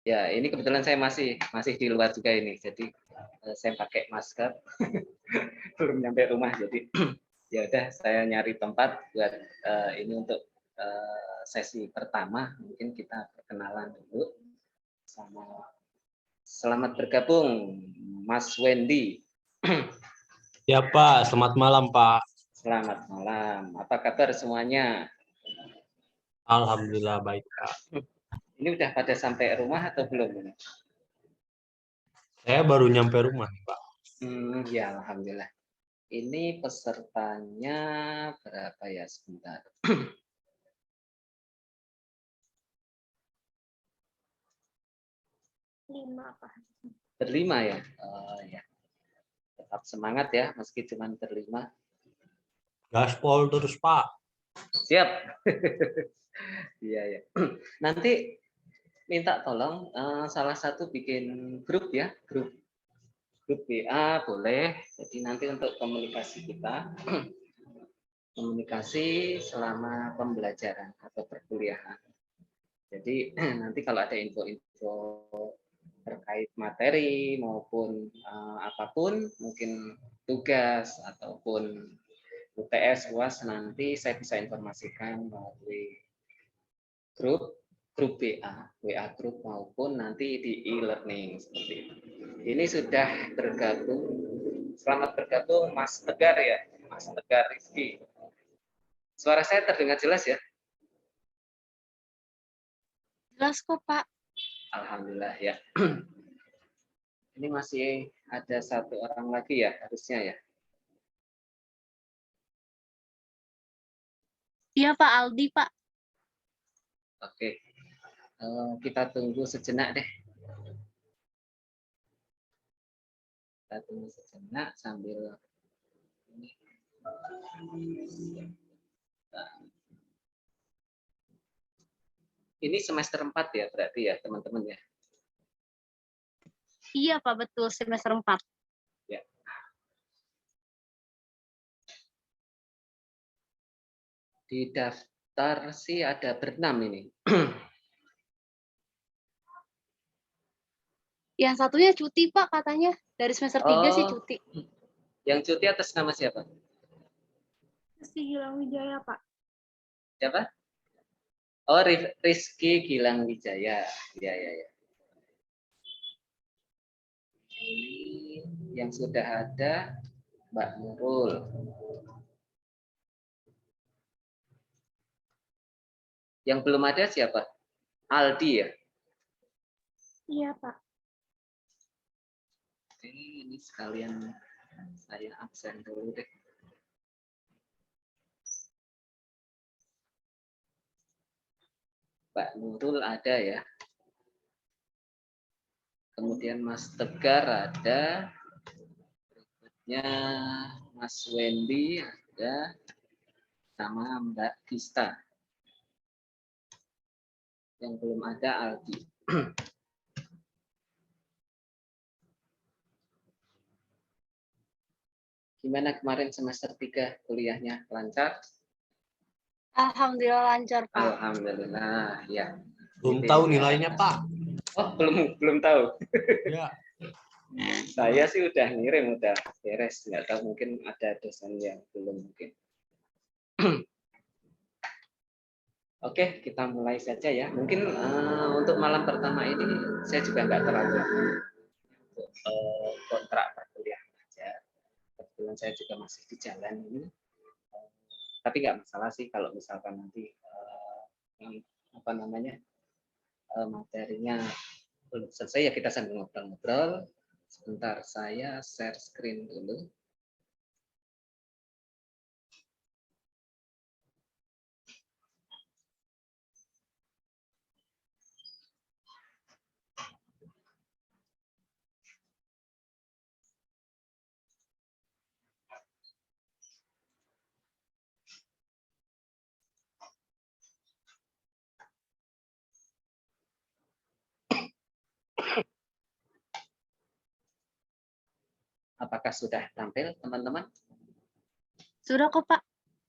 Ya, ini kebetulan saya masih di luar juga ini, jadi saya pakai masker, belum nyampe rumah, jadi ya udah saya nyari tempat buat ini untuk sesi pertama, mungkin kita perkenalan dulu sama. Selamat bergabung, Mas Wendy. Ya Pak, selamat malam Pak. Selamat malam. Apa kabar semuanya? Alhamdulillah baik Pak. Ini udah pada sampai rumah atau belum? Saya baru nyampe rumah nih Pak. Ya, alhamdulillah. Ini pesertanya berapa ya, sebentar. Berlima ya. Ya. Tetap semangat ya, meski cuma berlima. Gaspol terus Pak. Siap. Iya ya. Nanti minta tolong salah satu bikin grup ya, grup WA boleh. Jadi nanti untuk komunikasi kita, komunikasi selama pembelajaran atau perkuliahan. Jadi nanti kalau ada info-info terkait materi maupun apapun, mungkin tugas ataupun UTS, UAS, nanti saya bisa informasikan melalui grup WA grup maupun nanti di e-learning seperti itu. Ini sudah bergabung. Selamat bergabung Mas Tegar ya, Mas Tegar Rizky. Suara saya terdengar jelas ya? Jelas kok, Pak. Alhamdulillah ya. Ini masih ada satu orang lagi ya harusnya ya. Iya, Pak Aldi, Pak. Oke. Kita tunggu sejenak deh. Kita tunggu sejenak sambil ini semester 4 ya berarti ya teman-teman ya. Iya, Pak, betul semester 4. Ya. Di daftar sih ada berenam ini. Yang satunya cuti, Pak, katanya. Dari semester 3 sih cuti. Yang cuti atas nama siapa? Rizky Gilang Wijaya, Pak. Siapa? Oh, Rizky Gilang Wijaya. Ya, ya, ya. Ini yang sudah ada Mbak Nurul. Yang belum ada siapa? Aldi ya? Iya, Pak. Oke, ini sekalian saya absen dulu deh. Mbak Nurul ada ya. Kemudian Mas Tegar ada. Berikutnya Mas Wendy ada. Sama Mbak Gista. Yang belum ada Aldi. Gimana kemarin semester 3 kuliahnya? Lancar? Alhamdulillah lancar, Pak. Alhamdulillah, ya. Belum tahu nilainya Pak. Oh, belum tahu. Ya. Saya sih udah ngirim, udah beres. Nggak tahu, mungkin ada dosen yang belum mungkin. Oke, kita mulai saja ya. Mungkin untuk malam pertama ini saya juga nggak terlalu lama untuk kontrak perkuliahan aja. Kebetulan saya juga masih di jalan ini. Tapi nggak masalah sih kalau misalkan nanti apa namanya materinya belum selesai ya kita sambil ngobrol-ngobrol. Sebentar saya share screen dulu. Apakah sudah tampil, teman-teman? Sudah kok, Pak.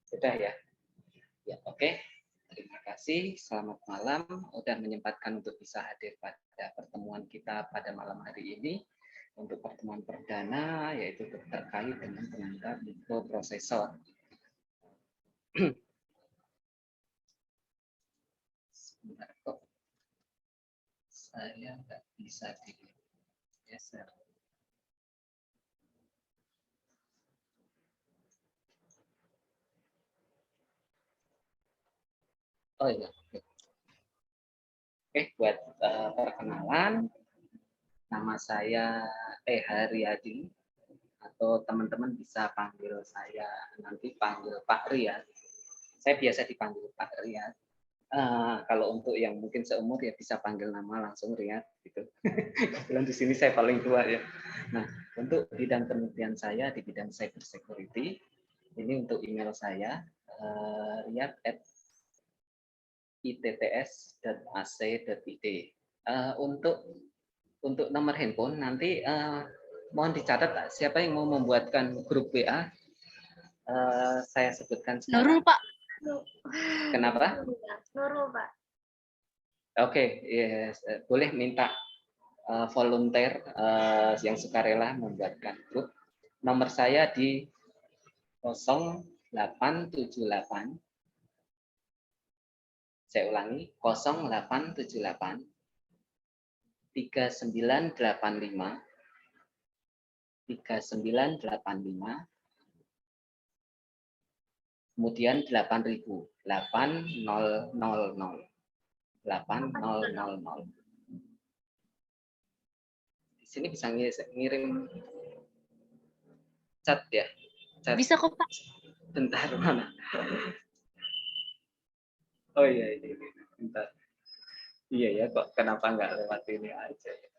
Sudah ya. Ya, oke. Terima kasih, selamat malam. Udah menyempatkan untuk bisa hadir pada pertemuan kita pada malam hari ini. Untuk pertemuan perdana, yaitu terkait dengan pengantar mikroprosesor. Sebentar kok, saya nggak bisa digeser. Oh iya, oke. Buat perkenalan, nama saya Haryadi, atau teman-teman bisa panggil saya nanti panggil Pak Riyad. Saya biasa dipanggil Pak Riyad. Kalau untuk yang mungkin seumur ya bisa panggil nama langsung Riyad gitu. Kebetulan di sini saya paling tua ya. Nah, untuk bidang penelitian saya di bidang cyber security, ini untuk email saya riyad@itts.ac.id. Untuk nomor handphone nanti mohon dicatat siapa yang mau membuatkan grup WA. Saya sebutkan sekarang. Nurul, Pak. Kenapa? Nurul, Pak. Oke, yes. Boleh minta volunteer yang sukarela membuatkan grup. Nomor saya di 0878. Saya ulangi, 0878 3985 3985 kemudian 8000 8000 8000. Di sini bisa ngirim chat ya. Chat. Bisa kok, Pak. Bentar, mana? Oh iya, ini. Bentar. Iya ya, kok kenapa nggak lewat ini aja ya?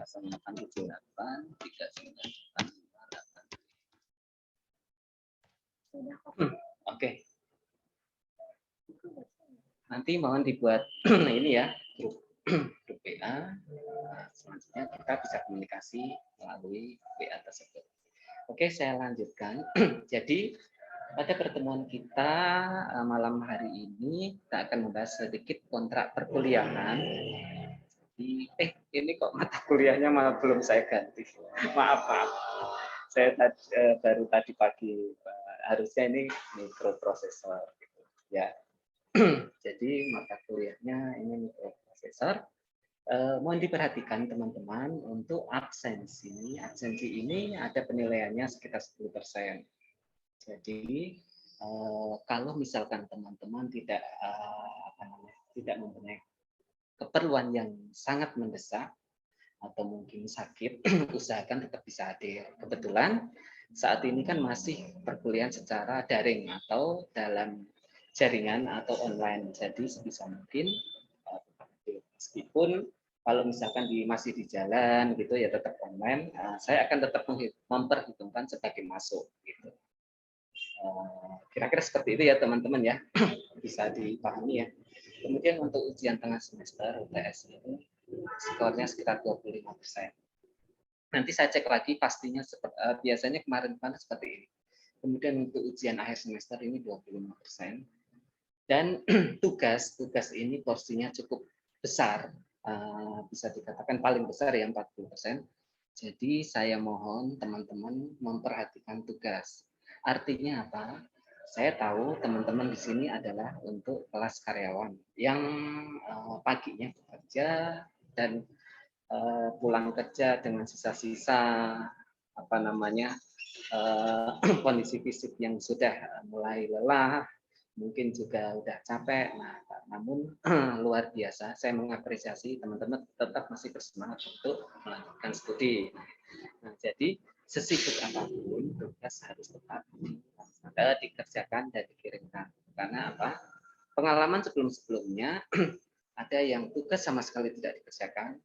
0878 3985. Oke. Nanti mohon dibuat ini ya, grup WA. Selanjutnya kita bisa komunikasi melalui WA tersebut. Oke, saya lanjutkan. Jadi pada pertemuan kita malam hari ini kita akan membahas sedikit kontrak perkuliahan. Ini kok mata kuliahnya malah belum saya ganti. Maaf. Saya baru tadi pagi, harusnya ini mikroprosesor gitu. Ya. Jadi mata kuliahnya ini mikroprosesor. Mohon diperhatikan teman-teman untuk absensi. Absensi ini ada penilaiannya sekitar 10%. Jadi kalau misalkan teman-teman tidak mempunyai keperluan yang sangat mendesak atau mungkin sakit, usahakan tetap bisa hadir. Kebetulan saat ini kan masih perkuliahan secara daring atau dalam jaringan atau online. Jadi sebisa mungkin meskipun kalau misalkan masih di jalan gitu ya tetap online, saya akan tetap memperhitungkan sebagai masuk gitu. Kira-kira seperti itu ya teman-teman ya, bisa dipahami ya. Kemudian untuk ujian tengah semester UTS ini skornya sekitar 25%. Nanti saya cek lagi pastinya biasanya kemarin seperti ini. Kemudian untuk ujian akhir semester ini 25%. Dan tugas ini porsinya cukup besar, bisa dikatakan paling besar ya 40%. Jadi saya mohon teman-teman memperhatikan tugas. Artinya apa? Saya tahu teman-teman di sini adalah untuk kelas karyawan yang paginya bekerja dan pulang kerja dengan sisa-sisa kondisi fisik yang sudah mulai lelah, mungkin juga udah capek. Nah, namun luar biasa, saya mengapresiasi teman-teman tetap masih bersemangat untuk melanjutkan studi. Nah, jadi sesibuk apapun tugas harus tetap dikerjakan dan dikirimkan. Karena apa? Pengalaman sebelum-sebelumnya ada yang tugas sama sekali tidak dikerjakan,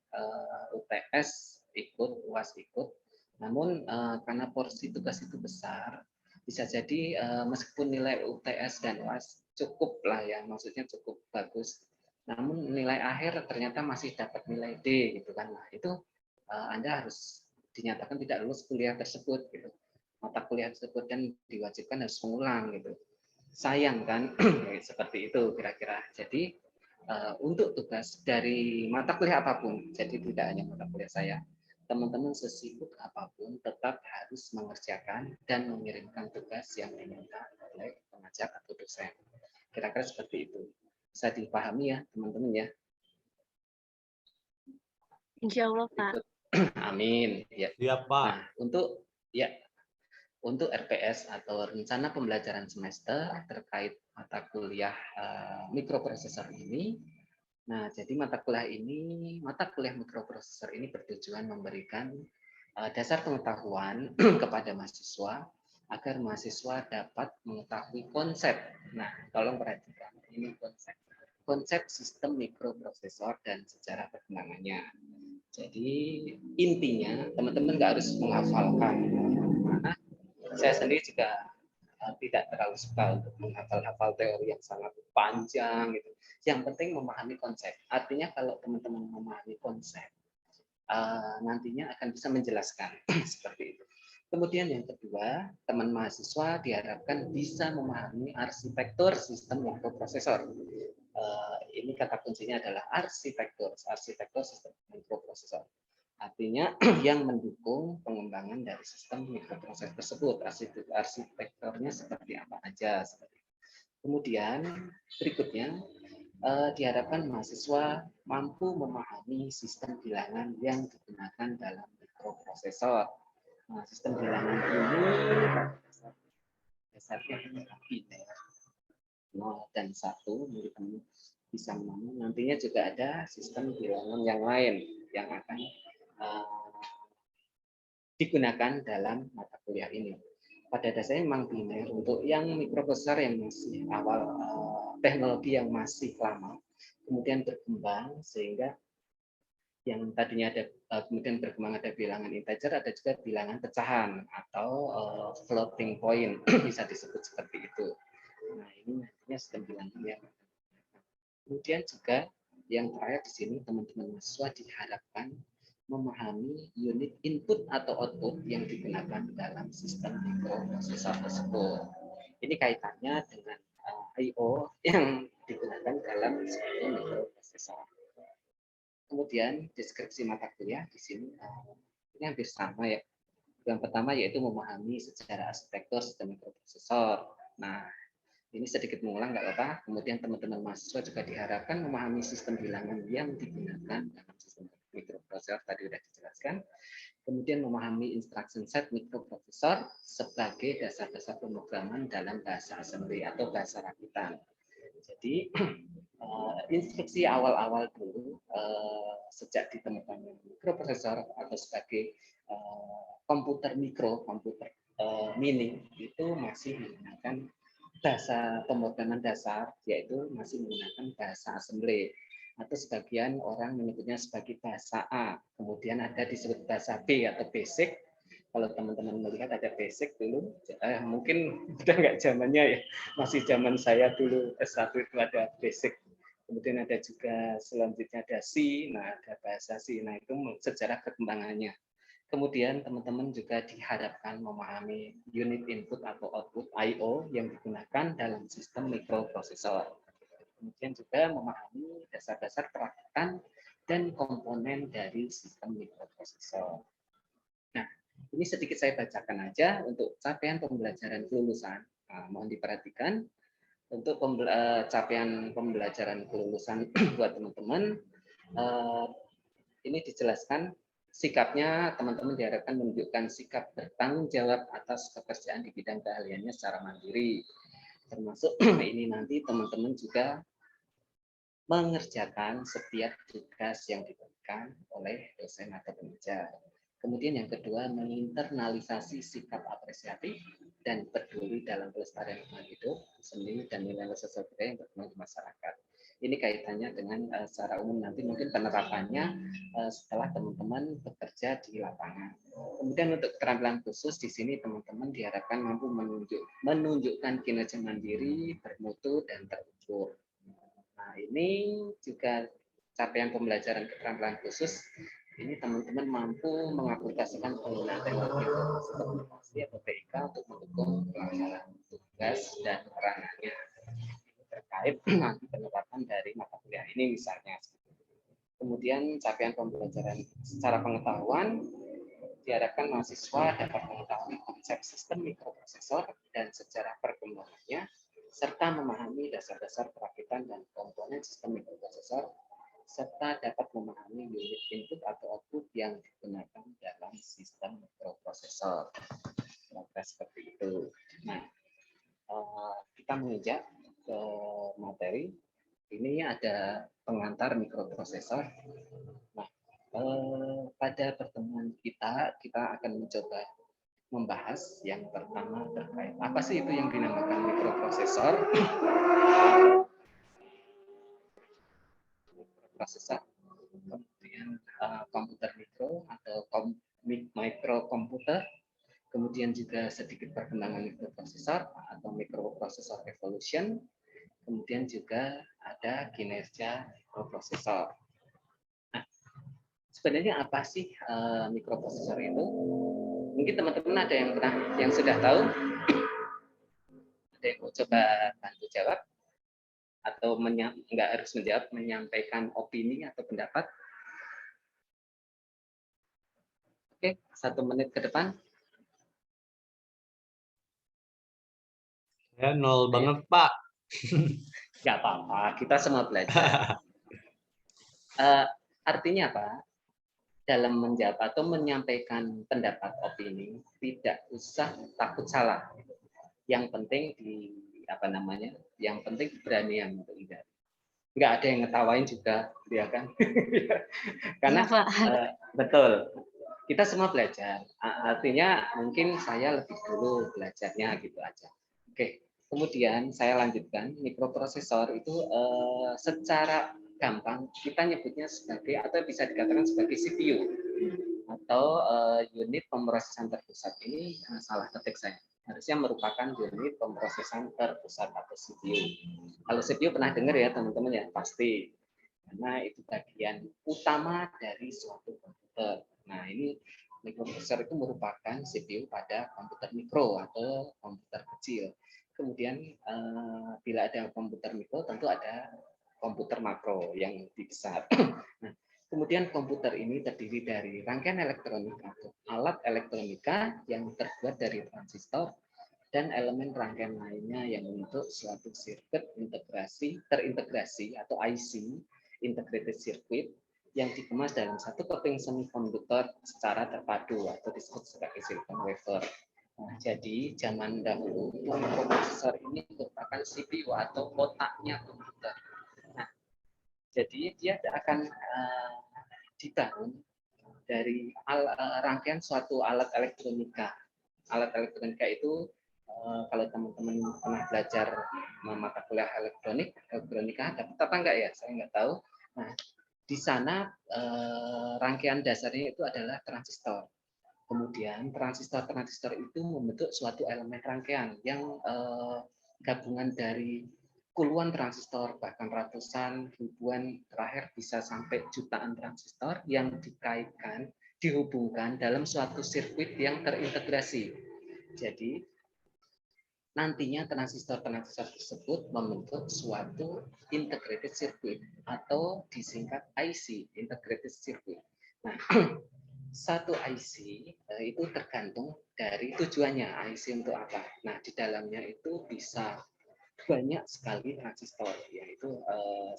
UTS ikut, UAS ikut, namun karena porsi tugas itu besar, bisa jadi meskipun nilai UTS dan UAS cukup lah ya, maksudnya cukup bagus, namun nilai akhir ternyata masih dapat nilai D gitu kan. Nah, itu Anda harus dinyatakan tidak lulus kuliah tersebut gitu, mata kuliah tersebut, dan diwajibkan harus mengulang gitu. sayang kan. Seperti itu kira-kira. Jadi untuk tugas dari mata kuliah apapun, jadi tidak hanya mata kuliah saya, teman-teman sesibuk apapun tetap harus mengerjakan dan mengirimkan tugas yang diminta oleh pengajar atau dosen. Kira-kira seperti itu. Bisa dipahami ya teman-teman ya. Insya Allah, Pak. Ikut. Amin. Ya. Iya, Pak. Nah, untuk RPS atau rencana pembelajaran semester terkait mata kuliah mikroprosesor ini. Nah, jadi mata kuliah mikroprosesor ini bertujuan memberikan dasar pengetahuan kepada mahasiswa agar mahasiswa dapat mengetahui konsep. Nah, tolong perhatikan ini konsep sistem mikroprosesor dan sejarah perkembangannya. Jadi intinya teman-teman nggak harus menghafalkan. Mana saya sendiri juga tidak terlalu suka untuk menghafal-hafal teori yang sangat panjang gitu. Yang penting memahami konsep. Artinya kalau teman-teman memahami konsep, nantinya akan bisa menjelaskan seperti itu. Kemudian yang kedua, teman mahasiswa diharapkan bisa memahami arsitektur sistem mikroprosesor. Ini kata kuncinya adalah arsitektur sistem mikroprosesor. Artinya yang mendukung pengembangan dari sistem mikroprosesor tersebut. Arsitekturnya seperti apa aja. Kemudian berikutnya diharapkan mahasiswa mampu memahami sistem bilangan yang digunakan dalam mikroprosesor. Nah, sistem bilangan ini dasarnya adalah biner 0 dan 1, teman-teman bisa memahami. Nantinya juga ada sistem bilangan yang lain yang akan digunakan dalam mata kuliah ini. Pada dasarnya memang biner untuk yang mikroprosesor yang masih awal, teknologi yang masih lama, kemudian berkembang sehingga yang tadinya ada kemudian berkembang ada bilangan integer, ada juga bilangan pecahan atau floating point bisa disebut seperti itu. Nah, ini nantinya sistem bilangan yang kemudian juga yang terakhir di sini teman-teman mahasiswa diharapkan memahami unit input atau output yang digunakan dalam sistem mikroprosesor tersebut. Ini kaitannya dengan I/O yang digunakan dalam sistem mikroprosesor. Kemudian deskripsi mata kuliah di sini ini hampir sama ya. Yang pertama yaitu memahami secara arsitektur sistem mikroprosesor. Nah, ini sedikit mengulang nggak apa-apa. Kemudian teman-teman mahasiswa juga diharapkan memahami sistem bilangan yang digunakan dalam sistem mikroprosesor tadi sudah dijelaskan. Kemudian memahami instruction set mikroprosesor sebagai dasar-dasar pemrograman dalam bahasa assembly atau bahasa rakitan. Jadi instruksi awal-awal dulu sejak ditemukan mikroprosesor atau sebagai komputer mikro, komputer mini itu masih menggunakan bahasa pemrograman dasar, yaitu masih menggunakan bahasa assembly atau sebagian orang menyebutnya sebagai bahasa A. Kemudian ada disebut bahasa B atau basic. Kalau teman-teman melihat ada basic dulu, mungkin udah nggak zamannya ya, masih zaman saya dulu S1 itu ada basic. Kemudian ada juga selanjutnya ada C, nah ada bahasa C, nah itu sejarah perkembangannya. Kemudian teman-teman juga diharapkan memahami unit input atau output I/O yang digunakan dalam sistem mikroprosesor. Kemudian juga memahami dasar-dasar perakitan dan komponen dari sistem mikroprosesor. Nah, ini sedikit saya bacakan aja untuk capaian pembelajaran kelulusan. Nah, mohon diperhatikan untuk capaian pembelajaran kelulusan buat teman-teman. Ini dijelaskan sikapnya teman-teman diharapkan menunjukkan sikap bertanggung jawab atas pekerjaan di bidang keahliannya secara mandiri. Termasuk ini nanti teman-teman juga mengerjakan setiap tugas yang diberikan oleh dosen atau pengajar. Kemudian yang kedua, menginternalisasi sikap apresiatif dan peduli dalam pelestarian lingkungan hidup, seni, dan nilai sosial budaya yang berkembang di masyarakat. Ini kaitannya dengan secara umum nanti mungkin penerapannya setelah teman-teman bekerja di lapangan. Kemudian untuk keterampilan khusus di sini teman-teman diharapkan mampu menunjukkan kinerja mandiri, bermutu, dan terukur. Nah, ini juga capaian pembelajaran keterampilan khusus ini teman-teman mampu mengaplikasikan penggunaan teknologi informasi komunikasi atau TIK untuk mendukung pelaksanaan tugas dan peranannya terkait nanti penerapan dari mata kuliah ini misalnya. Kemudian capaian pembelajaran secara pengetahuan diharapkan mahasiswa dapat mengetahui konsep sistem mikroprosesor dan sejarah perkembangannya, serta memahami dasar-dasar perakitan dan komponen sistem mikroprosesor, serta dapat memahami unit input atau output yang digunakan dalam sistem mikroprosesor. Kira-kira seperti itu. Nah, kita menginjak ke materi. Ini ada pengantar mikroprosesor. Nah, pada pertemuan kita akan mencoba membahas yang pertama terkait apa sih itu yang dinamakan mikroprosesor. Kemudian komputer mikro atau mikrokomputer, kemudian juga sedikit perkembangan mikroprosesor atau mikroprosesor evolution, kemudian juga ada kinerja mikroprosesor. Nah, sebenarnya apa sih mikroprosesor itu? Mungkin teman-teman ada yang sudah tahu? Ada yang mau coba bantu jawab? Atau nggak harus menjawab, menyampaikan opini atau pendapat? Oke, 1 menit ke depan. Ya, 0 banget, Pak. Nggak apa-apa, kita semua belajar. Artinya apa? Dalam menjawab atau menyampaikan pendapat opini, tidak usah takut salah. Yang penting yang penting keberanian untuk tidak. Nggak ada yang ngetawain juga, ya kan? Karena betul, kita semua belajar. Artinya mungkin saya lebih dulu belajarnya gitu aja. Oke, kemudian saya lanjutkan. Mikroprosesor itu secara gampang kita nyebutnya sebagai atau bisa dikatakan sebagai CPU atau unit pemrosesan terpusat. Ini salah ketik saya. Harusnya merupakan unit pemrosesan terpusat atau CPU. Kalau CPU pernah dengar ya teman-teman ya, pasti. Karena itu bagian utama dari suatu komputer. Nah, ini mikroprosesor itu merupakan CPU pada komputer mikro atau komputer kecil. Kemudian bila ada komputer mikro tentu ada komputer makro yang lebih besar. Nah, kemudian komputer ini terdiri dari rangkaian elektronik atau alat elektronika yang terbuat dari transistor dan elemen rangkaian lainnya yang membentuk suatu sirkuit terintegrasi atau IC, integrated circuit, yang dikemas dalam satu keping semikonduktor secara terpadu atau disebut sebagai silicon wafer. Nah, jadi zaman dahulu mikroprosesor ini merupakan CPU atau otaknya komputer. Nah, jadi dia akan dibangun dari rangkaian suatu alat elektronika. Alat elektronika itu kalau teman-teman pernah belajar mata kuliah elektronika dapat apa enggak ya? Saya enggak tahu. Nah, di sana rangkaian dasarnya itu adalah transistor. Kemudian transistor itu membentuk suatu elemen rangkaian yang gabungan dari puluhan transistor, bahkan ratusan, ribuan, terakhir bisa sampai jutaan transistor yang dikaitkan, dihubungkan dalam suatu sirkuit yang terintegrasi. Jadi nantinya transistor-transistor tersebut membentuk suatu integrated circuit atau disingkat IC, integrated circuit. Nah, satu IC itu tergantung dari tujuannya. IC untuk apa? Nah, di dalamnya itu bisa banyak sekali transistor, yaitu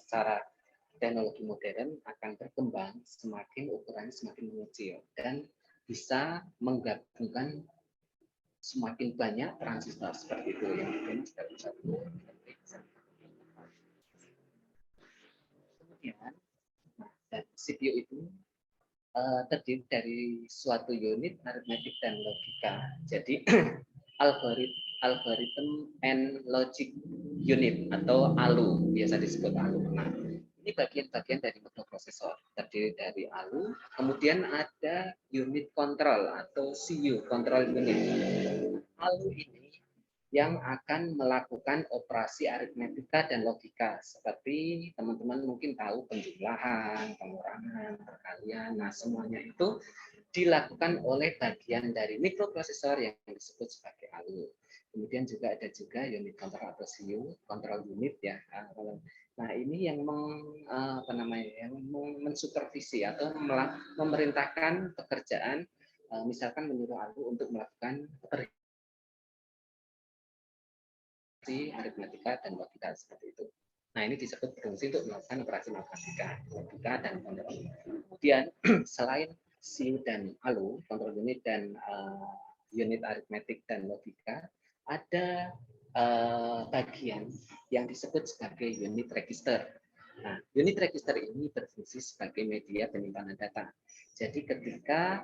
secara teknologi modern akan berkembang semakin ukurannya semakin mengecil dan bisa menggabungkan semakin banyak transistor seperti itu yang dikemas dalam satu. Kemudian CPU itu terdiri dari suatu unit aritmetik dan logika. Jadi algorithm and logic unit atau ALU, biasa disebut ALU. Nah, ini bagian-bagian dari mikroprosesor, terdiri dari ALU, kemudian ada unit control atau CU, control unit. ALU ini yang akan melakukan operasi aritmetika dan logika. Seperti teman-teman mungkin tahu penjumlahan, pengurangan, perkalian, nah semuanya itu dilakukan oleh bagian dari mikroprosesor yang disebut sebagai ALU. Kemudian juga ada juga unit control atau CU, control unit ya. Nah ini yang mensupervisi atau memerintahkan pekerjaan, misalkan menyuruh ALU untuk melakukan operasi aritmetika dan logika seperti itu. Nah ini disebut berfungsi untuk melakukan operasi matematika, logika dan kontrol. Kemudian selain CU dan ALU, control unit dan unit aritmetik dan logika, ada bagian yang disebut sebagai unit register. Nah, unit register ini berfungsi sebagai media penyimpanan data. Jadi ketika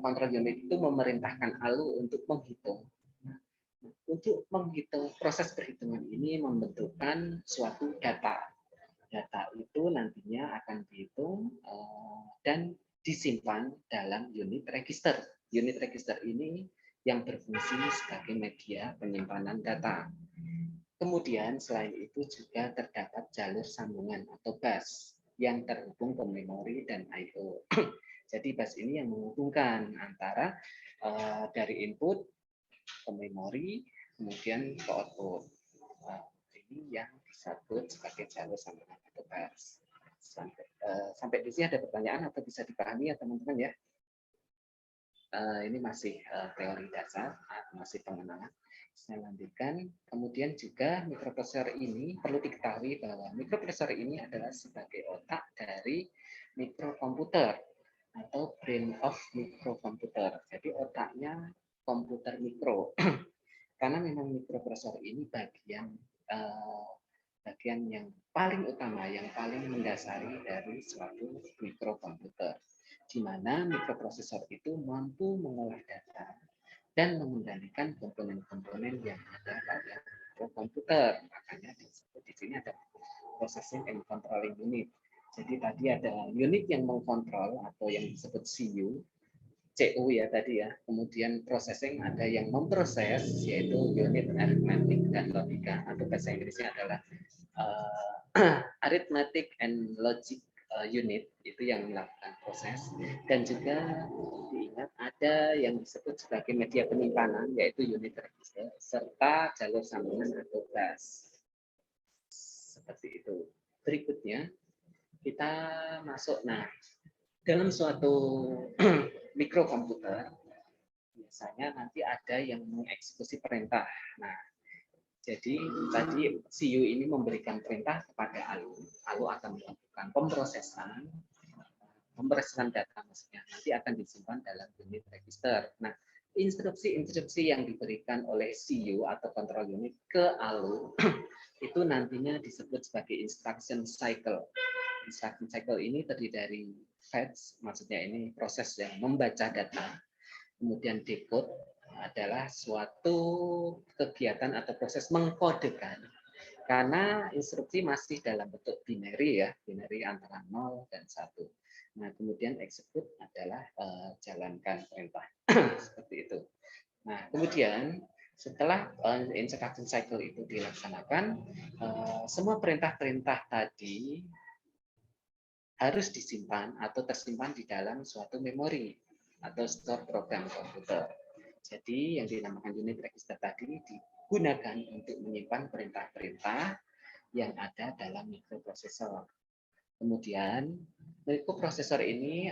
control unit itu memerintahkan ALU untuk menghitung proses perhitungan ini membentukkan suatu data. Data itu nantinya akan dihitung dan disimpan dalam unit register. Unit register ini yang berfungsi sebagai media penyimpanan data. Kemudian selain itu juga terdapat jalur sambungan atau bus yang terhubung ke memori dan I/O. Jadi bus ini yang menghubungkan antara dari input ke memori, kemudian ke output. Ini yang disebut sebagai jalur sambungan atau bus. Sampai di sini ada pertanyaan atau bisa dipahami ya teman-teman ya? Ini masih teori dasar, masih pengenalan. Saya lanjutkan. Kemudian juga mikroprosesor ini perlu diketahui bahwa mikroprosesor ini adalah sebagai otak dari mikrokomputer atau brain of mikrokomputer. Jadi otaknya komputer mikro. Karena memang mikroprosesor ini bagian yang paling utama, yang paling mendasari dari suatu mikrokomputer, di mana mikroprosesor itu mampu mengolah data dan mengendalikan komponen-komponen yang ada pada mikrokomputer. Makanya disebut di sini ada processing and controlling unit. Jadi tadi ada unit yang mengkontrol atau yang disebut CU ya tadi ya. Kemudian processing ada yang memproses yaitu unit arithmetic dan logika atau bahasa Inggrisnya adalah arithmetic and logic unit itu yang melakukan proses, dan juga diingat ada yang disebut sebagai media penyimpanan yaitu unit register serta jalur sambungan atau bus. Seperti itu. Berikutnya kita masuk. Nah, dalam suatu mikrokomputer biasanya nanti ada yang mengeksekusi perintah. Nah, jadi tadi CU ini memberikan perintah kepada ALU. ALU akan melakukan pemrosesan data maksudnya. Nanti akan disimpan dalam unit register. Nah, instruksi-instruksi yang diberikan oleh CU atau control unit ke ALU itu nantinya disebut sebagai instruction cycle. Instruction cycle ini terdiri dari fetch, maksudnya ini proses yang membaca data, kemudian decode adalah suatu kegiatan atau proses mengkodekan, karena instruksi masih dalam bentuk binary ya, binary antara 0 dan 1. Nah, kemudian execute adalah jalankan perintah. Seperti itu. Nah, kemudian setelah instruction cycle itu dilaksanakan, semua perintah-perintah tadi harus disimpan atau tersimpan di dalam suatu memori atau store program komputer. Jadi yang dinamakan unit register tadi digunakan untuk menyimpan perintah-perintah yang ada dalam mikroprosesor. Kemudian mikroprosesor ini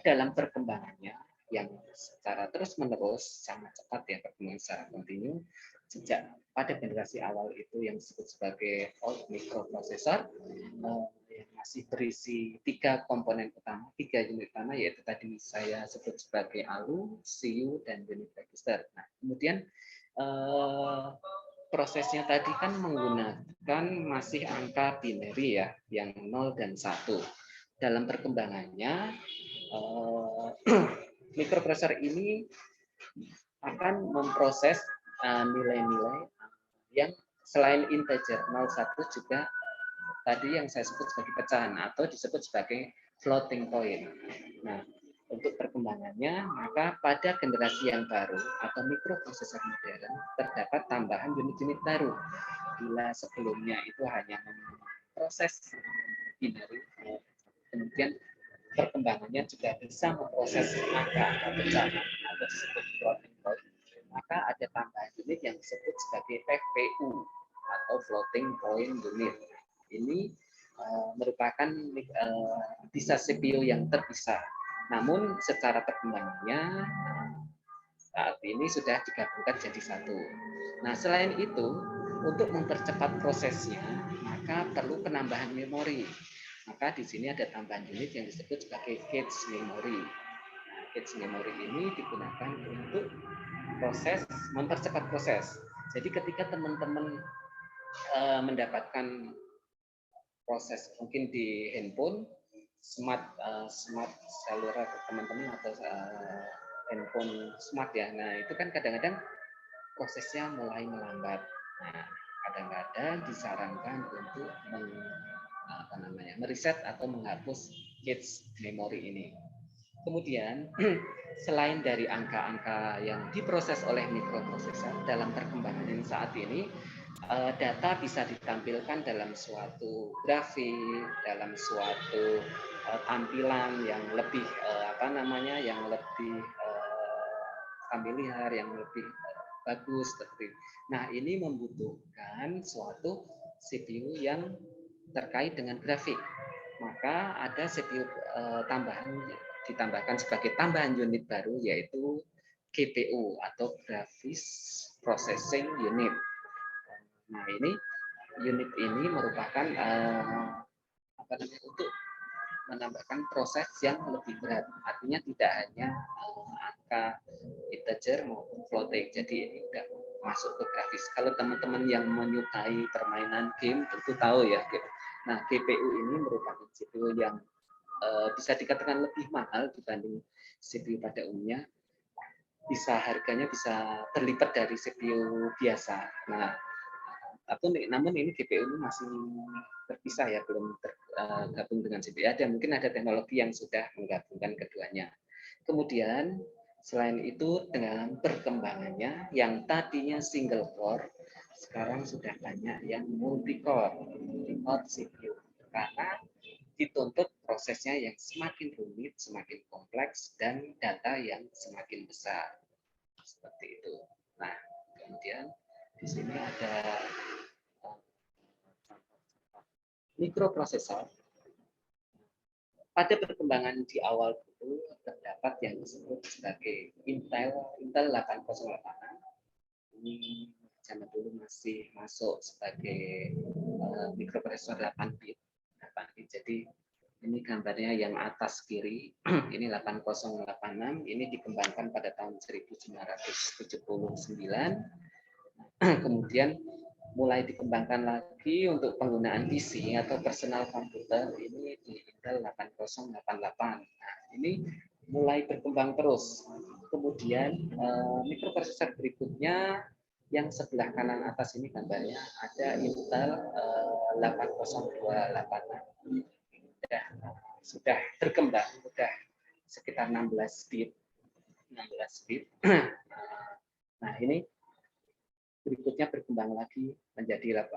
dalam perkembangannya yang secara terus-menerus sangat cepat ya, perkembangan secara kontinu sejak pada generasi awal itu yang disebut sebagai old mikroprosesor yang masih berisi 3 komponen utama, 3 unit utama, yaitu tadi saya sebut sebagai ALU, CU, dan unit register. Nah, kemudian prosesnya tadi kan menggunakan masih angka binary ya, yang 0 dan 1. Dalam perkembangannya, mikroprosesor ini akan memproses nilai-nilai yang selain integer 0, 1 juga tadi yang saya sebut sebagai pecahan atau disebut sebagai floating point. Nah, untuk perkembangannya, maka pada generasi yang baru atau mikroprosesor modern terdapat tambahan unit-unit baru. Bila sebelumnya itu hanya memproses binary, kemudian perkembangannya juga bisa memproses angka-angka pecahan atau disebut floating point, maka ada tambahan unit yang disebut sebagai FPU atau floating point unit. Ini merupakan bisa CPU yang terpisah. Namun secara perkembangannya saat ini sudah digabungkan jadi satu. Nah, selain itu, untuk mempercepat prosesnya, maka perlu penambahan memori. Maka di sini ada tambahan unit yang disebut sebagai cache memory. Nah, cache memory ini digunakan untuk mempercepat proses. Jadi ketika teman-teman mendapatkan proses mungkin di handphone, smart seluler teman-teman atau handphone smart ya. Nah, itu kan kadang-kadang prosesnya mulai melambat. Nah, kadang-kadang disarankan untuk meriset atau menghapus cache memori ini. Kemudian, selain dari angka-angka yang diproses oleh mikroprosesor dalam perkembangan yang saat ini, data bisa ditampilkan dalam suatu grafik, dalam suatu tampilan yang lebih yang lebih familiar, yang lebih bagus seperti. Nah, ini membutuhkan suatu CPU yang terkait dengan grafik. Maka ada CPU ditambahkan sebagai tambahan unit baru, yaitu GPU atau Graphics Processing Unit. Nah, unit ini merupakan untuk menambahkan proses yang lebih berat. Artinya tidak hanya angka integer maupun floating. Jadi ini sudah masuk ke grafis. Kalau teman-teman yang menyukai permainan game tentu tahu ya. Nah, GPU ini merupakan CPU yang bisa dikatakan lebih mahal dibanding CPU pada umumnya. Harganya bisa berlipat dari CPU biasa. Nah, namun ini GPU ini masih terpisah ya, belum tergabung dengan CPU. Mungkin ada teknologi yang sudah menggabungkan keduanya. Kemudian selain itu dengan perkembangannya yang tadinya single core, sekarang sudah banyak yang multi core CPU, karena dituntut prosesnya yang semakin rumit, semakin kompleks, dan data yang semakin besar. Seperti itu. Nah, kemudian di sini ada mikroprosesor. Pada perkembangan di awal dulu terdapat yang disebut sebagai Intel 808. Ini zaman dulu masih masuk sebagai mikroprosesor 8 bit. Jadi ini gambarnya yang atas kiri, ini 8086, ini dikembangkan pada tahun 1979. Kemudian mulai dikembangkan lagi untuk penggunaan PC atau personal komputer, ini di Intel 8088. Nah, ini mulai berkembang terus. Kemudian mikroprosesor berikutnya yang sebelah kanan atas ini gambarnya ada Intel 80286. Sudah berkembang, sudah sekitar 16 bit. Nah, ini berikutnya berkembang lagi menjadi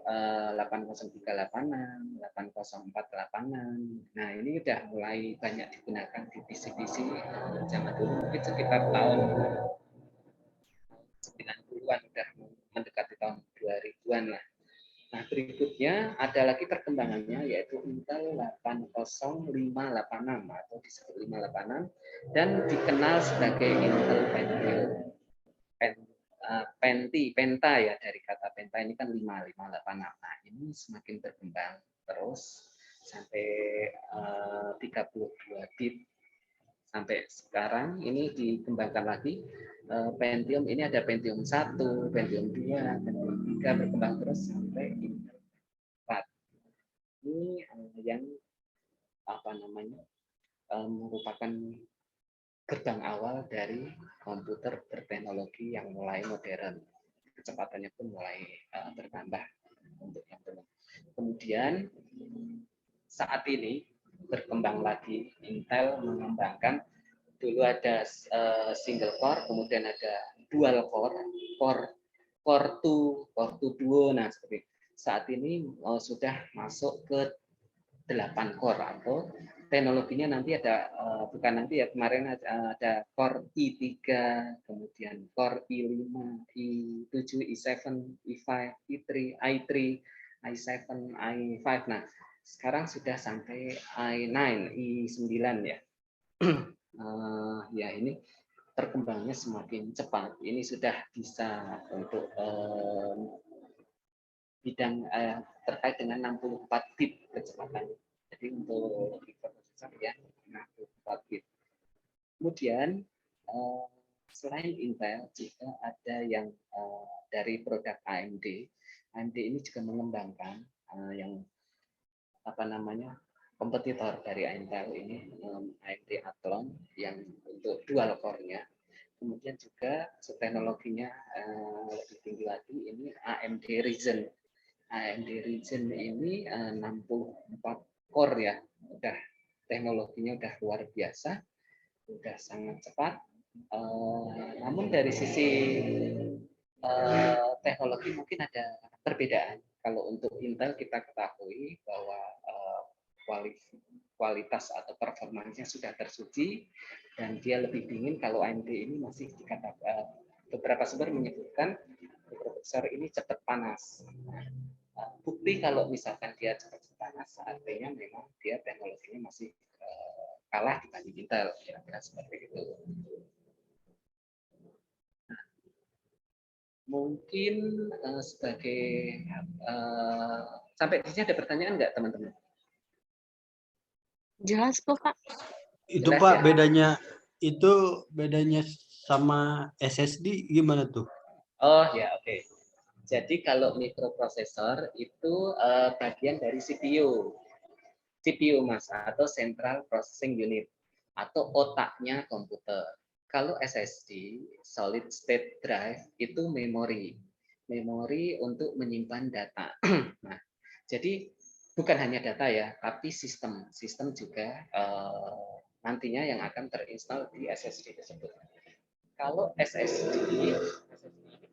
80386, 80486. Nah, ini sudah mulai banyak digunakan di PC-PC zaman dulu, mungkin sekitar tahun 90-an, sudah mendekati tahun 2000-an lah. Nah, berikutnya ada lagi perkembangannya, yaitu Intel 80586 atau disebut 586 dan dikenal sebagai Intel Penta ya, dari kata Penta ini kan 5586. Nah, ini semakin berkembang terus sampai 32 bit. Sampai sekarang ini dikembangkan lagi. Pentium ini ada Pentium 1, Pentium 2, Pentium 3 berkembang terus sampai Intel 4. Ini yang merupakan gerbang awal dari komputer berteknologi yang mulai modern. Kecepatannya pun mulai bertambah untuk yang belum. Kemudian saat ini berkembang lagi, Intel mengembangkan dulu ada single core, kemudian ada dual core 2, core 2 duo. Nah, seperti saat ini sudah masuk ke 8 core atau teknologinya nanti ada bukan nanti ya, kemarin ada core i3, kemudian core i5, i7, i7, i5, i3, i3, i7, i5. Nah, sekarang sudah sampai i9, i9 ya. Ya ini perkembangannya semakin cepat. Ini sudah bisa untuk bidang terkait dengan 64 bit kecepatan. Jadi untuk mikroprosesor ya 64 bit. Kemudian selain Intel juga ada yang dari produk AMD. AMD ini juga mengembangkan yang apa namanya kompetitor dari Intel ini, AMD Athlon yang untuk dual core-nya. Kemudian juga teknologinya lebih tinggi lagi, ini AMD Ryzen. AMD Ryzen ini 64 core ya, udah teknologinya udah luar biasa, udah sangat cepat. Namun dari sisi teknologi mungkin ada perbedaan. Kalau untuk Intel kita ketahui bahwa kualitas atau performanya sudah teruji dan dia lebih dingin. Kalau AMD ini masih dikatakan beberapa sumber menyebutkan prosesor ini cepat panas. Bukti kalau misalkan dia cepat panas, artinya memang dia teknologinya masih kalah dibanding Intel, kira-kira seperti itu. Mungkin sebagai sampai di sini ada pertanyaan nggak teman-teman? Jelas kok, Pak. Itu Jelas, Pak ya? bedanya sama SSD gimana tuh? Oh ya, oke. Jadi kalau mikroprosesor itu bagian dari CPU. CPU Mas, atau Central Processing Unit, atau otaknya komputer. Kalau SSD, Solid State Drive, itu memori. Memori untuk menyimpan data. Nah, jadi bukan hanya data ya, tapi sistem. Sistem juga nantinya yang akan terinstall di SSD tersebut. Kalau SSD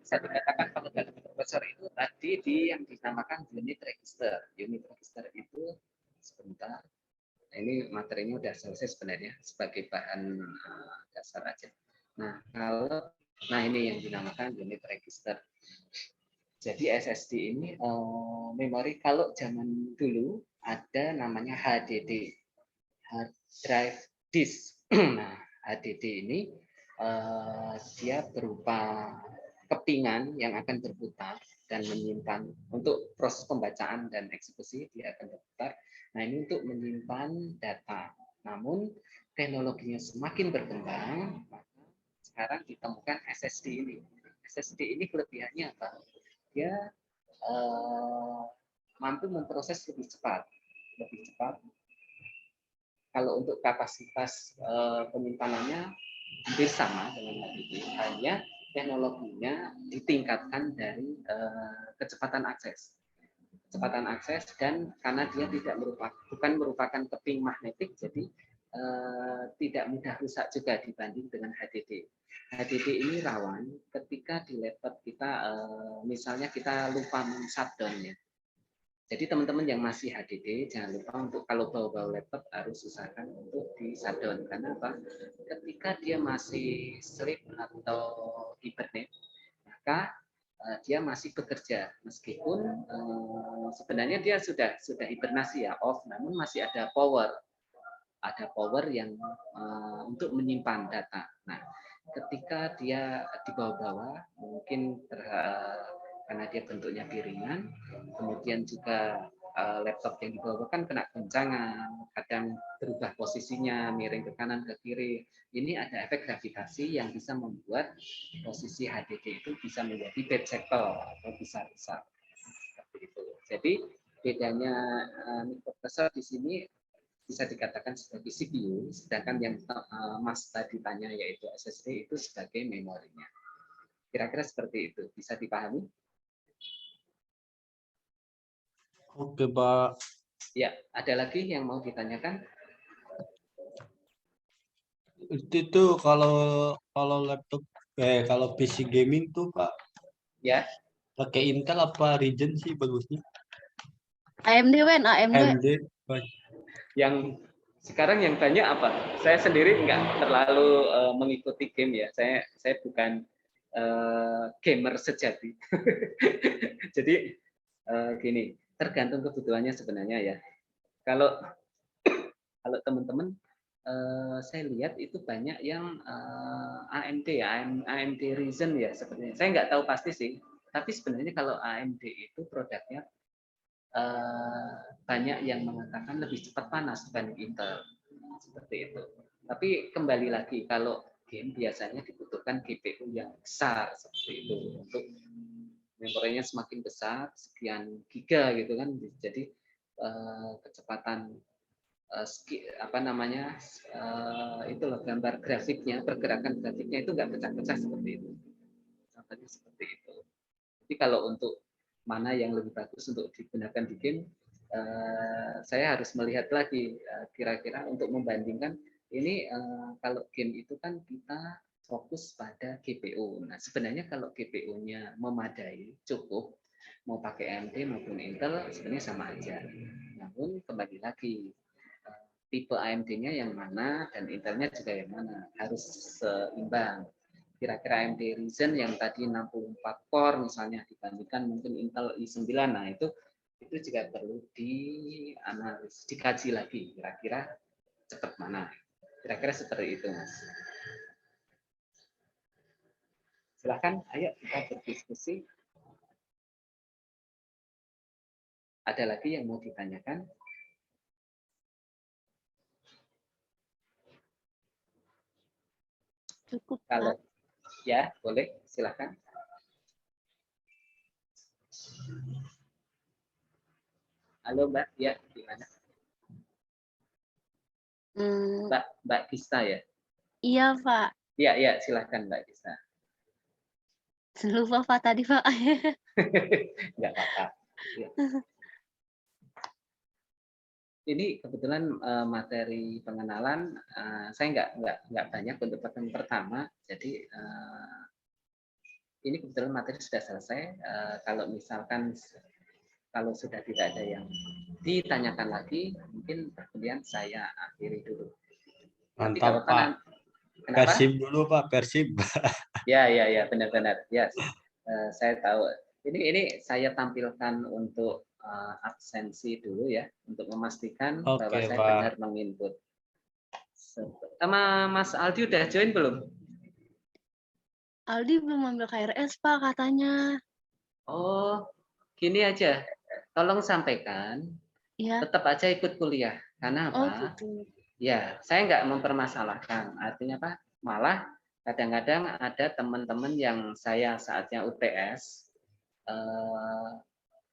bisa dikatakan kalau dalam mikroprosesor itu tadi yang dinamakan unit register. Unit register itu sebentar. Ini materinya udah selesai sebenarnya sebagai bahan dasar aja. Nah ini yang dinamakan unit register. Jadi SSD ini memori kalau zaman dulu ada namanya HDD, hard drive disk. Nah HDD ini dia berupa kepingan yang akan berputar dan menyimpan untuk proses pembacaan dan eksekusi dia akan berputar. Nah ini untuk menyimpan data. Namun teknologinya semakin berkembang, maka sekarang ditemukan SSD ini. SSD ini kelebihannya apa? Dia mampu memproses lebih cepat. Kalau untuk kapasitas penyimpanannya hampir sama dengan HDD, hanya teknologinya ditingkatkan dari kecepatan akses. Kecepatan akses dan karena dia bukan merupakan keping magnetik, jadi tidak mudah rusak juga dibanding dengan HDD. HDD ini rawan ketika di laptop kita, misalnya kita lupa shutdown ya. Jadi teman-teman yang masih HDD jangan lupa untuk kalau bawa laptop harus usahakan untuk di shutdown. Karena apa? Ketika dia masih sleep atau hibernate, maka dia masih bekerja meskipun sebenarnya dia sudah hibernasi ya, off, namun masih ada power yang untuk menyimpan data. Nah, ketika dia di bawah-bawah mungkin karena dia bentuknya piringan, kemudian juga laptop yang dibawa kan kena goncangan, kadang berubah posisinya miring ke kanan ke kiri. Ini ada efek gravitasi yang bisa membuat posisi HDD itu bisa menjadi bed cycle atau bisa rusak. Seperti itu. Jadi bedanya mikroprosesor di sini bisa dikatakan sebagai CPU, sedangkan yang Mas tadi tanya yaitu SSD itu sebagai memorinya. Kira-kira seperti itu. Bisa dipahami? Oke, Pak. Ya, ada lagi yang mau ditanyakan? Itu kalau kalau laptop kalau PC gaming tuh Pak Ya, pakai Intel apa Ryzen sih bagusnya? AMD Wen, AMD. AMD. Pak. yang sekarang yang banyak apa? Saya sendiri nggak terlalu mengikuti game ya. Saya bukan gamer sejati. Jadi gini, tergantung kebutuhannya sebenarnya ya. Kalau kalau teman-teman saya lihat itu banyak yang AMD ya, AMD Ryzen ya sebenarnya. Saya nggak tahu pasti sih, tapi sebenarnya kalau AMD itu produknya banyak yang mengatakan lebih cepat panas dibanding Intel seperti itu. Tapi kembali lagi kalau game biasanya dibutuhkan GPU yang besar seperti itu untuk memorinya semakin besar sekian giga gitu kan, jadi kecepatan apa namanya itu loh gambar grafiknya, pergerakan grafiknya itu nggak pecah-pecah seperti itu. Contohnya seperti itu. Jadi kalau untuk mana yang lebih bagus untuk digunakan di game, saya harus melihat lagi kira-kira untuk membandingkan ini kalau game itu kan kita fokus pada GPU. Nah sebenarnya kalau GPU-nya memadai cukup mau pakai AMD maupun Intel sebenarnya sama aja. Namun kembali lagi tipe AMD-nya yang mana dan Intelnya juga yang mana harus seimbang. Kira-kira AMD Ryzen yang tadi 64 core misalnya dibandingkan mungkin Intel i9, nah itu juga perlu dianalisis, dikaji lagi kira-kira cepat mana. Kira-kira seperti itu, Mas. Silakan, ayo kita berdiskusi. Ada lagi yang mau ditanyakan? Cukup, Kalau Pak. ya, boleh, silakan. Halo Mbak, ya gimana? Mbak Kista ya? Iya, Pak. Iya, iya, silakan Mbak Kista. Lupa, Pak, tadi, Pak. Nggak apa-apa. Ya. Ini kebetulan materi pengenalan saya nggak banyak untuk pertemuan pertama, jadi ini kebetulan materi sudah selesai. Kalau misalkan kalau sudah tidak ada yang ditanyakan lagi, mungkin perkuliahan saya akhiri dulu. Tapi kalau Mantap Pak. kenapa? Persib dulu Pak, Persib. Ya, benar-benar. Ya, saya tahu. Ini saya tampilkan untuk absensi dulu ya, untuk memastikan bahwa Oke saya Pak. benar menginput. Sama Mas Aldi udah join belum? Aldi belum ambil KRS, Pak, katanya. Oh, gini aja. Tolong sampaikan, Iya. tetap aja ikut kuliah. Karena Oh, apa? gitu. Ya, saya nggak mempermasalahkan. Artinya apa? Malah kadang-kadang ada teman-teman yang saya saatnya UTS,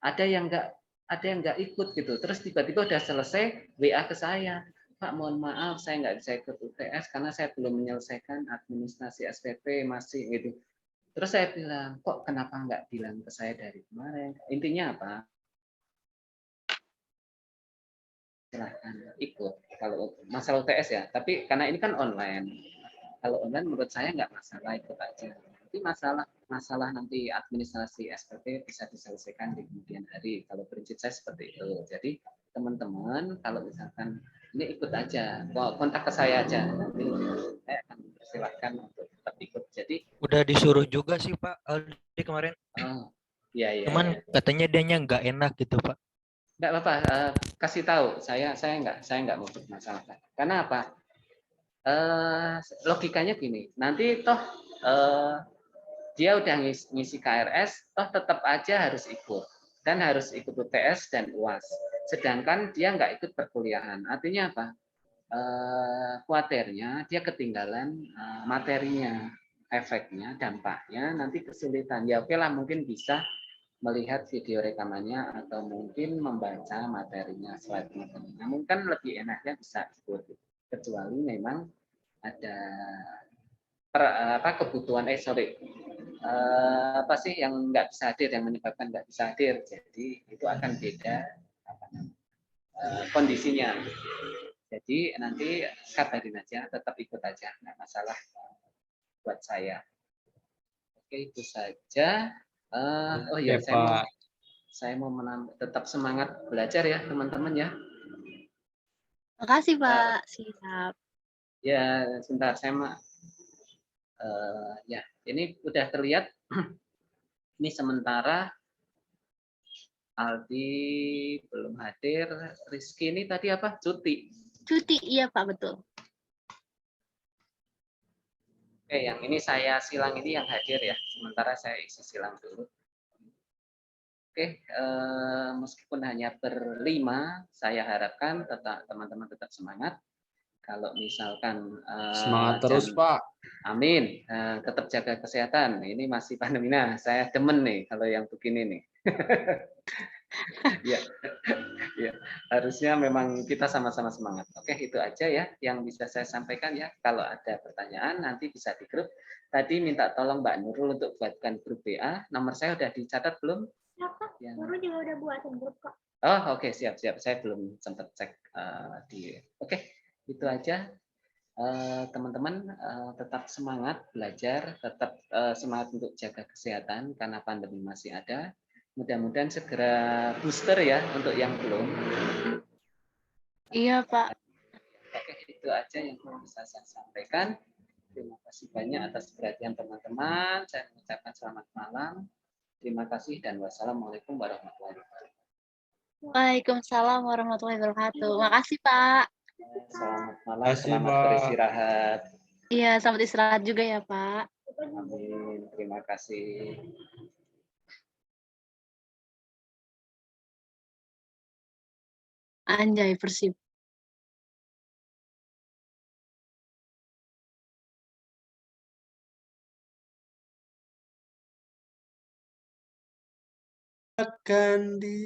ada yang nggak ikut gitu. Terus tiba-tiba udah selesai WA ke saya, Pak mohon maaf saya nggak bisa ikut UTS karena saya belum menyelesaikan administrasi SPP masih gitu. Terus saya bilang, kok kenapa nggak bilang ke saya dari kemarin? Intinya apa? Silahkan ikut kalau masalah UTS ya. Tapi karena ini kan online, kalau online menurut saya nggak masalah, ikut aja. Nanti masalah nanti administrasi SPP bisa diselesaikan di kemudian hari. Kalau prinsip saya seperti itu. Jadi teman-teman kalau misalkan ini ikut aja, kontak ke saya aja. Nanti saya akan persilahkan untuk tetap ikut. Jadi udah disuruh juga sih Pak Aldi kemarin. oh, iya. Cuman katanya dianya nggak enak gitu Pak. Nggak apa-apa, kasih tahu. Saya nggak mau bermasalah. Karena apa? Logikanya gini, nanti toh dia udah ngisi KRS, toh tetap aja harus ikut dan harus ikut UTS dan UAS. Sedangkan dia nggak ikut perkuliahan. Artinya apa? Khawatirnya dia ketinggalan materinya, efeknya, dampaknya, nanti kesulitan. Ya oke lah, mungkin bisa melihat video rekamannya atau mungkin membaca materinya slide-nya. Namun kan lebih enaknya bisa ikut, kecuali memang ada kebutuhan apa sih yang nggak bisa hadir, yang menyebabkan nggak bisa hadir. Jadi itu akan beda kondisinya. Jadi nanti kabarin aja, tetap ikut aja, nggak masalah buat saya. Oke, itu saja. Oh Oke, ya, Pak. saya mau tetap semangat belajar ya teman-teman ya. Makasih, Eh, Pak. Siap. ya, sebentar saya ya ini udah terlihat. Ini sementara Aldi belum hadir. Rizky ini tadi apa? Cuti. Cuti, iya Pak, betul. Oke, yang ini saya silang ini yang hadir ya. Sementara saya isi silang dulu. Oke, meskipun hanya berlima, saya harapkan teman-teman tetap semangat. Kalau misalkan Semangat terus, Pak. amin, tetap jaga kesehatan. Ini masih pandemi. Nah, saya demen nih kalau yang begini nih. Ya, ya, harusnya memang kita sama-sama semangat. Oke, itu aja ya yang bisa saya sampaikan ya. Kalau ada pertanyaan nanti bisa di grup. Tadi minta tolong Mbak Nurul untuk buatkan grup WA. Nomor saya udah dicatat belum? Ya, Nurul juga udah buatin grup kok. Oh, oke, siap. Saya belum sempat cek di. Oke, itu aja. Teman-teman tetap semangat belajar, tetap semangat untuk jaga kesehatan karena pandemi masih ada. Mudah-mudahan segera booster ya untuk yang belum. Iya, Pak. Oke, itu aja yang bisa saya sampaikan. Terima kasih banyak atas perhatian teman-teman. Saya mengucapkan selamat malam. Terima kasih dan wassalamualaikum warahmatullahi wabarakatuh. Waalaikumsalam warahmatullahi wabarakatuh. Makasih, Pak. Selamat malam, Makasih, selamat Pak. beristirahat. Iya, selamat istirahat juga ya, Pak. Amin. Terima kasih. Anjay, Persib. Akan di